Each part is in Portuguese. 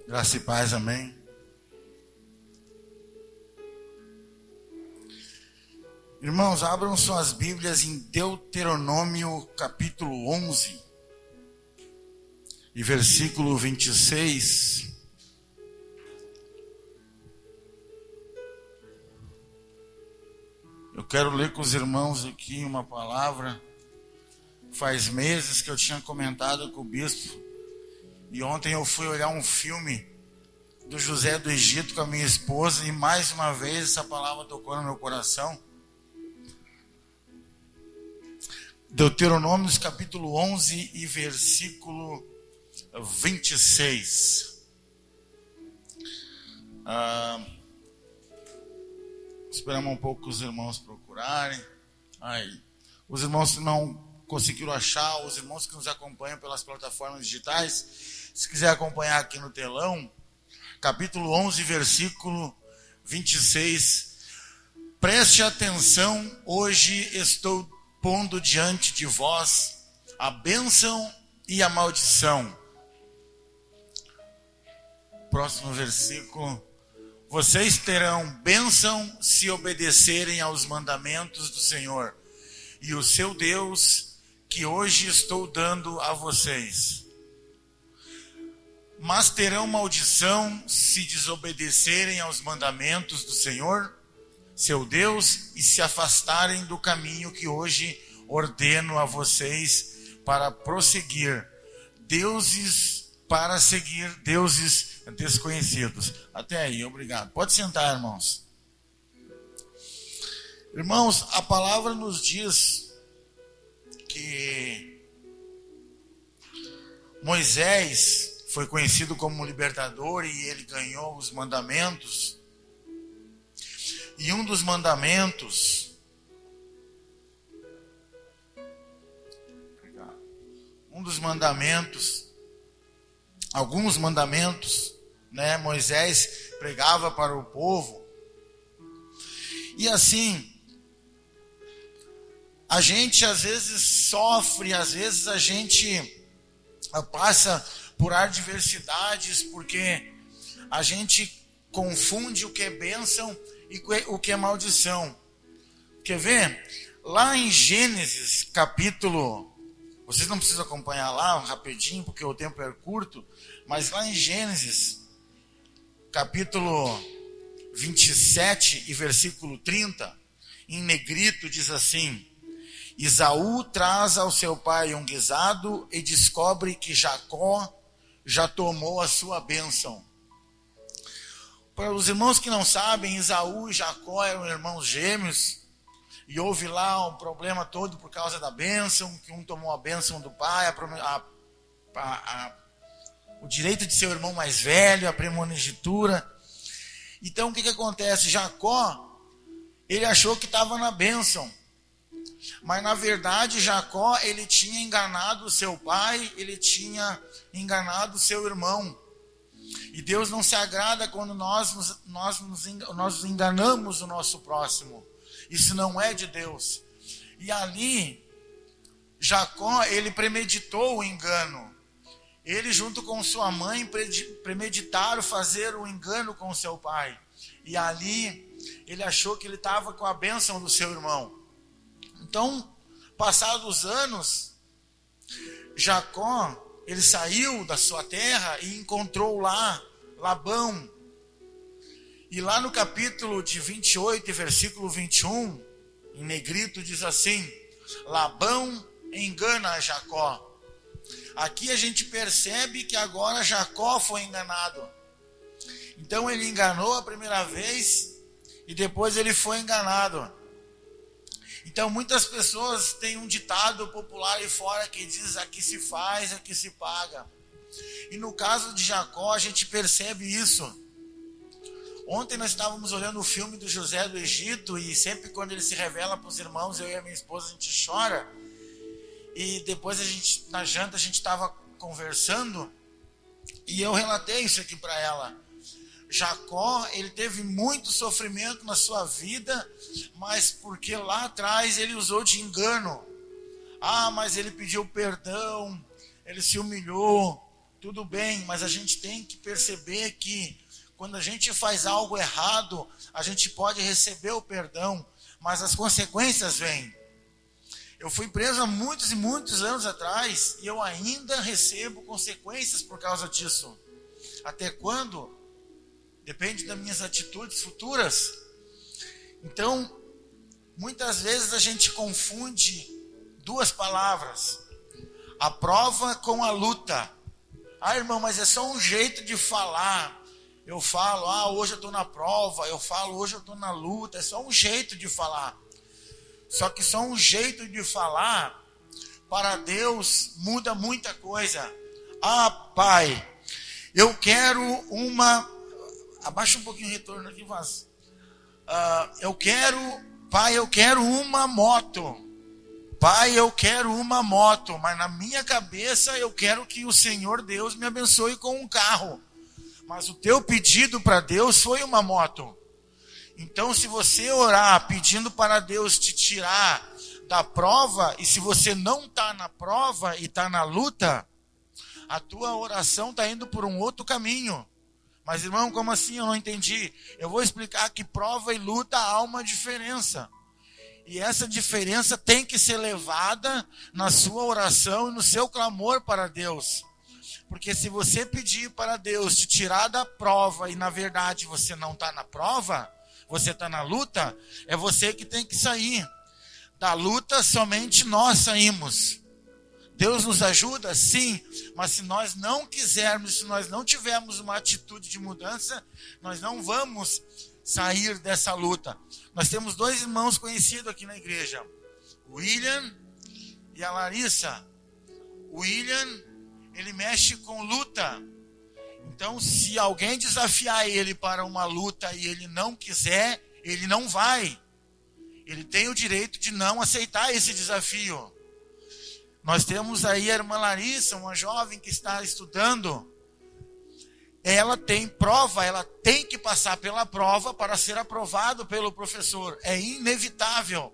Graça e paz, amém. Irmãos, abram suas Bíblias em Deuteronômio capítulo 11 e versículo 26. Eu quero ler com os irmãos aqui uma palavra. Faz meses que eu tinha comentado com o bispo. E ontem eu fui olhar um filme do José do Egito com a minha esposa e mais uma vez essa palavra tocou no meu coração. Deuteronômio capítulo 11 e versículo 26. Esperamos um pouco os irmãos procurarem. Os irmãos não conseguiram achar, os irmãos que nos acompanham pelas plataformas digitais, se quiser acompanhar aqui no telão, capítulo 11, versículo 26. Preste atenção, hoje estou pondo diante de vós a bênção e a maldição. Próximo versículo. Vocês terão bênção se obedecerem aos mandamentos do Senhor e o seu Deus, que hoje estou dando a vocês. Mas terão maldição se desobedecerem aos mandamentos do Senhor, seu Deus, e se afastarem do caminho que hoje ordeno a vocês para prosseguir, para seguir deuses desconhecidos. Até aí, obrigado. Pode sentar, irmãos. Irmãos, a palavra nos diz que Moisés foi conhecido como libertador e ele ganhou os mandamentos. E um dos mandamentos, alguns mandamentos, Moisés pregava para o povo. E assim, a gente às vezes sofre, às vezes a gente passa por adversidades, porque a gente confunde o que é bênção e o que é maldição. Quer ver? Lá em Gênesis, capítulo... Vocês não precisam acompanhar lá rapidinho, porque o tempo é curto, mas lá em Gênesis, capítulo 27 e versículo 30, em negrito diz assim: Esaú traz ao seu pai um guisado e descobre que Jacó já tomou a sua bênção. Para os irmãos que não sabem, Esaú e Jacó eram irmãos gêmeos, e houve lá um problema todo por causa da bênção, que um tomou a bênção do pai, o direito de ser o irmão mais velho, a primogenitura. Então o que acontece? Jacó, ele achou que estava na bênção, mas na verdade Jacó, ele tinha enganado o seu pai, ele tinha enganado o seu irmão. E Deus não se agrada quando nós enganamos o nosso próximo. Isso não é de Deus. E ali, Jacó, ele premeditou o engano. Ele, junto com sua mãe, premeditaram fazer o engano com seu pai. E ali, ele achou que ele estava com a bênção do seu irmão. Então, passados os anos, Jacó, ele saiu da sua terra e encontrou lá Labão. E lá no capítulo de 28, versículo 21, em negrito diz assim: Labão engana a Jacó. Aqui a gente percebe que agora Jacó foi enganado. Então ele enganou a primeira vez e depois ele foi enganado. Então muitas pessoas têm um ditado popular aí fora que diz: aqui se faz, aqui se paga. E no caso de Jacó a gente percebe isso. Ontem nós estávamos olhando o filme do José do Egito e sempre quando ele se revela para os irmãos, eu e a minha esposa, a gente chora. E depois na janta a gente estava conversando e eu relatei isso aqui para ela. Jacó, ele teve muito sofrimento na sua vida, mas porque lá atrás ele usou de engano. Mas ele pediu perdão, ele se humilhou, tudo bem, mas a gente tem que perceber que quando a gente faz algo errado, a gente pode receber o perdão, mas as consequências vêm. Eu fui preso há muitos e muitos anos atrás e eu ainda recebo consequências por causa disso. Até quando? Depende das minhas atitudes futuras. Então, muitas vezes a gente confunde duas palavras: a prova com a luta. Ah, irmão, mas é só um jeito de falar. Eu falo, hoje eu estou na prova. Eu falo, hoje eu estou na luta. É só um jeito de falar. Só que só um jeito de falar, para Deus, muda muita coisa. Ah, Pai, eu quero uma... Abaixa um pouquinho o retorno aqui, Vaz. Pai, eu quero uma moto. Pai, eu quero uma moto. Mas na minha cabeça, eu quero que o Senhor Deus me abençoe com um carro. Mas o teu pedido para Deus foi uma moto. Então, se você orar pedindo para Deus te tirar da prova, e se você não está na prova e está na luta, a tua oração está indo por um outro caminho. Mas, irmão, como assim? Eu não entendi. Eu vou explicar que prova e luta há uma diferença. E essa diferença tem que ser levada na sua oração e no seu clamor para Deus. Porque se você pedir para Deus te tirar da prova e, na verdade, você não está na prova, você está na luta, é você que tem que sair. Da luta, somente nós saímos. Deus nos ajuda? Sim. Mas se nós não quisermos, se nós não tivermos uma atitude de mudança, nós não vamos sair dessa luta. Nós temos dois irmãos conhecidos aqui na igreja, o William e a Larissa. O William, ele mexe com luta. Então, se alguém desafiar ele para uma luta e ele não quiser, ele não vai. Ele tem o direito de não aceitar esse desafio. Nós temos aí a irmã Larissa, uma jovem que está estudando. Ela tem prova, ela tem que passar pela prova para ser aprovado pelo professor. É inevitável.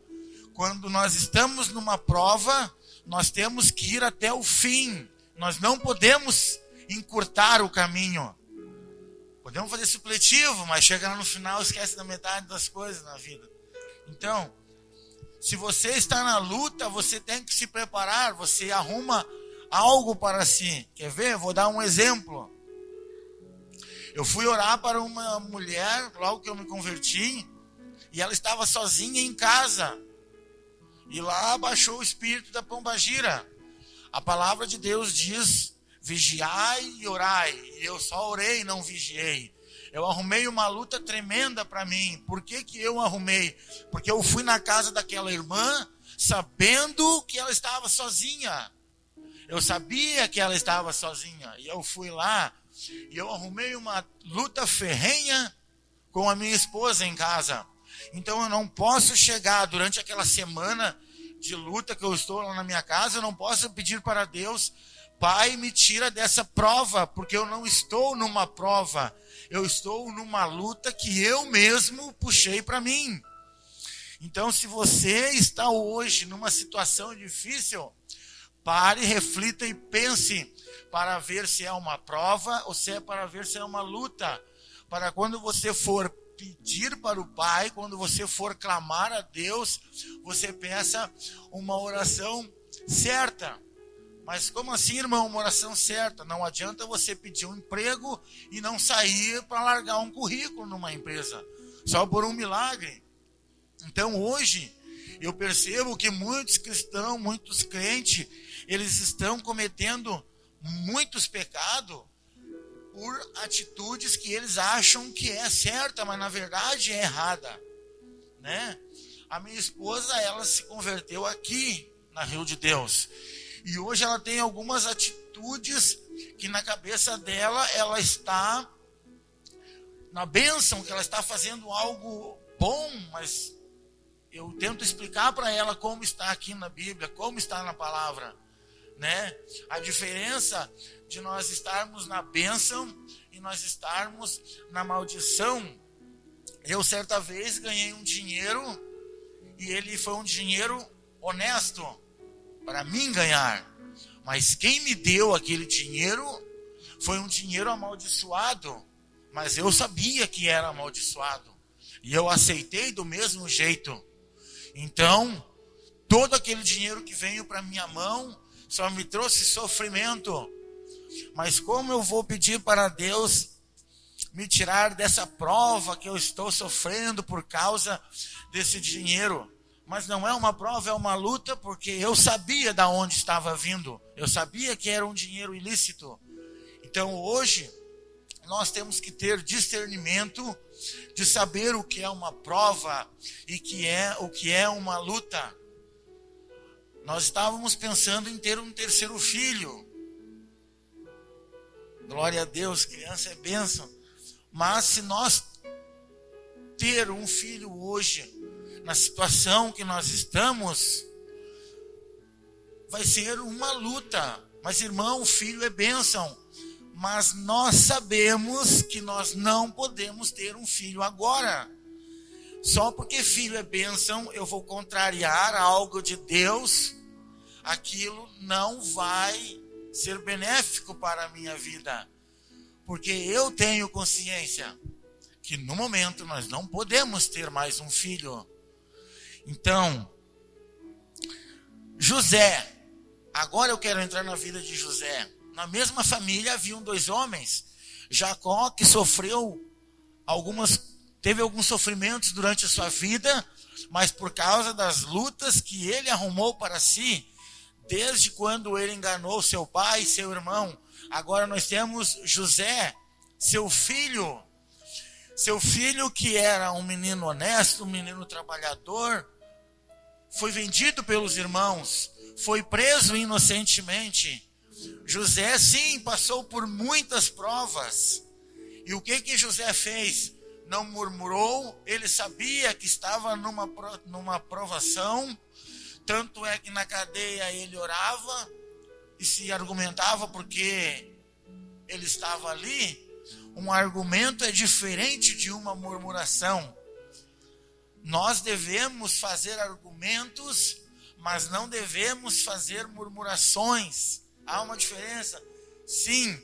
Quando nós estamos numa prova, nós temos que ir até o fim. Nós não podemos encurtar o caminho. Podemos fazer supletivo, mas chega lá no final, esquece da metade das coisas na vida. Então, se você está na luta, você tem que se preparar, você arruma algo para si. Quer ver? Vou dar um exemplo. Eu fui orar para uma mulher, logo que eu me converti, e ela estava sozinha em casa. E lá baixou o espírito da pombagira. A palavra de Deus diz: vigiai e orai. E eu só orei e não vigiei. Eu arrumei uma luta tremenda para mim. Por que eu arrumei? Porque eu fui na casa daquela irmã sabendo que ela estava sozinha. Eu sabia que ela estava sozinha. E eu fui lá e eu arrumei uma luta ferrenha com a minha esposa em casa. Então eu não posso chegar durante aquela semana de luta que eu estou lá na minha casa, eu não posso pedir para Deus: Pai, me tira dessa prova, porque eu não estou numa prova. Eu estou numa luta que eu mesmo puxei para mim. Então, se você está hoje numa situação difícil, pare, reflita e pense para ver se é uma prova ou se é para ver se é uma luta. Para quando você for pedir para o Pai, quando você for clamar a Deus, você peça uma oração certa. Mas como assim, irmão, uma oração certa? Não adianta você pedir um emprego e não sair para largar um currículo numa empresa, só por um milagre. Então hoje, eu percebo que muitos cristãos, muitos crentes, eles estão cometendo muitos pecados por atitudes que eles acham que é certa, mas na verdade é errada, né? A minha esposa, ela se converteu aqui na Rio de Deus. E hoje ela tem algumas atitudes que na cabeça dela, ela está na bênção, que ela está fazendo algo bom, mas eu tento explicar para ela como está aqui na Bíblia, como está na palavra, né? A diferença de nós estarmos na bênção e nós estarmos na maldição. Eu certa vez ganhei um dinheiro e ele foi um dinheiro honesto para mim ganhar, mas quem me deu aquele dinheiro Foi um dinheiro amaldiçoado, mas eu sabia que era amaldiçoado. E eu aceitei do mesmo jeito. Então, todo aquele dinheiro que veio para minha mão só me trouxe sofrimento. Mas como eu vou pedir para Deus me tirar dessa prova que eu estou sofrendo por causa desse dinheiro? Mas não é uma prova, é uma luta, porque eu sabia de onde estava vindo. Eu sabia que era um dinheiro ilícito. Então hoje, nós temos que ter discernimento de saber o que é uma prova e o que é uma luta. Nós estávamos pensando em ter um terceiro filho. Glória a Deus, criança é bênção. Mas se nós ter um filho hoje, na situação que nós estamos, vai ser uma luta. Mas irmão, filho é bênção. Mas nós sabemos que nós não podemos ter um filho agora. Só porque filho é bênção, eu vou contrariar algo de Deus, aquilo não vai ser benéfico para a minha vida. Porque eu tenho consciência que no momento nós não podemos ter mais um filho. Então, José, agora eu quero entrar na vida de José. Na mesma família haviam 2 homens. Jacó, que teve alguns sofrimentos durante a sua vida, mas por causa das lutas que ele arrumou para si, desde quando ele enganou seu pai e seu irmão. Agora nós temos José, seu filho que era um menino honesto, um menino trabalhador, foi vendido pelos irmãos, foi preso inocentemente. José, sim, passou por muitas provas. E o que José fez? Não murmurou, ele sabia que estava numa provação. Tanto é que na cadeia ele orava e se argumentava porque ele estava ali. Um argumento é diferente de uma murmuração. Nós devemos fazer argumentos, mas não devemos fazer murmurações. Há uma diferença? Sim.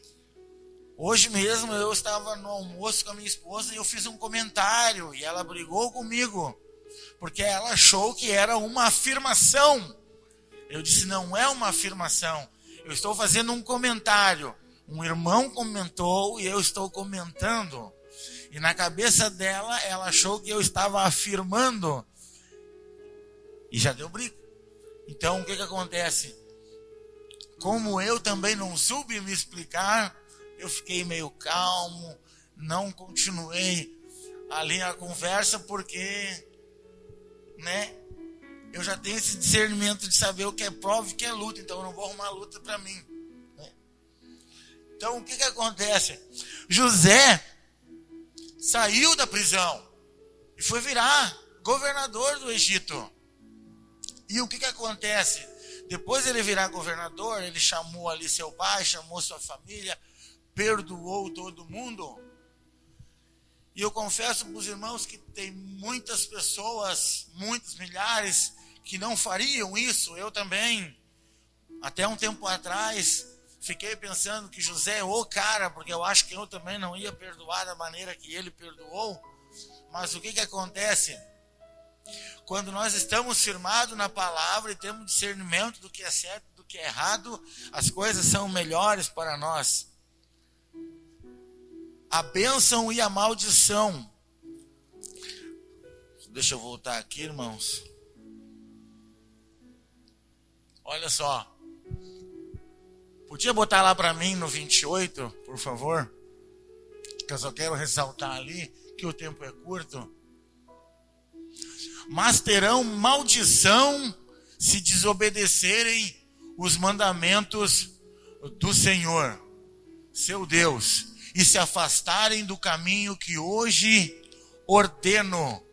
Hoje mesmo eu estava no almoço com a minha esposa e eu fiz um comentário e ela brigou comigo, porque ela achou que era uma afirmação. Eu disse, não é uma afirmação. Eu estou fazendo um comentário. Um irmão comentou e eu estou comentando. E na cabeça dela, ela achou que eu estava afirmando. E já deu briga. Então, o que acontece? Como eu também não soube me explicar, eu fiquei meio calmo, não continuei ali a conversa, porque, eu já tenho esse discernimento de saber o que é prova e o que é luta, então eu não vou arrumar luta para mim. Então, o que acontece? José saiu da prisão e foi virar governador do Egito. E o que acontece? Depois de ele virar governador, ele chamou ali seu pai, chamou sua família, perdoou todo mundo. E eu confesso para os irmãos que tem muitas pessoas, muitos milhares, que não fariam isso. Eu também, até um tempo atrás, fiquei pensando que José é o cara, porque eu acho que eu também não ia perdoar da maneira que ele perdoou. Mas o que acontece? Quando nós estamos firmados na palavra e temos discernimento do que é certo e do que é errado, as coisas são melhores para nós. A bênção e a maldição. Deixa eu voltar aqui, irmãos. Olha só. Podia botar lá para mim no 28, por favor? Que eu só quero ressaltar ali que o tempo é curto. Mas terão maldição se desobedecerem os mandamentos do Senhor, seu Deus, e se afastarem do caminho que hoje ordeno.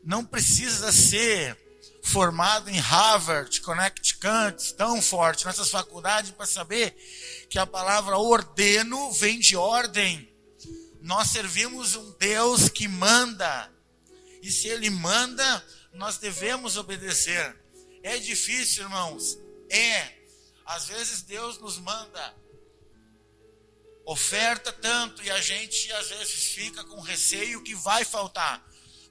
Não precisa ser formado em Harvard, Connecticut, Stanford, nessas faculdades, para saber que a palavra ordeno vem de ordem. Nós servimos um Deus que manda. E se Ele manda, nós devemos obedecer. É difícil, irmãos? Às vezes Deus nos manda oferta tanto e a gente às vezes fica com receio que vai faltar.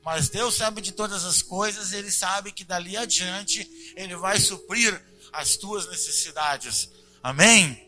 Mas Deus sabe de todas as coisas, Ele sabe que dali adiante Ele vai suprir as tuas necessidades. Amém?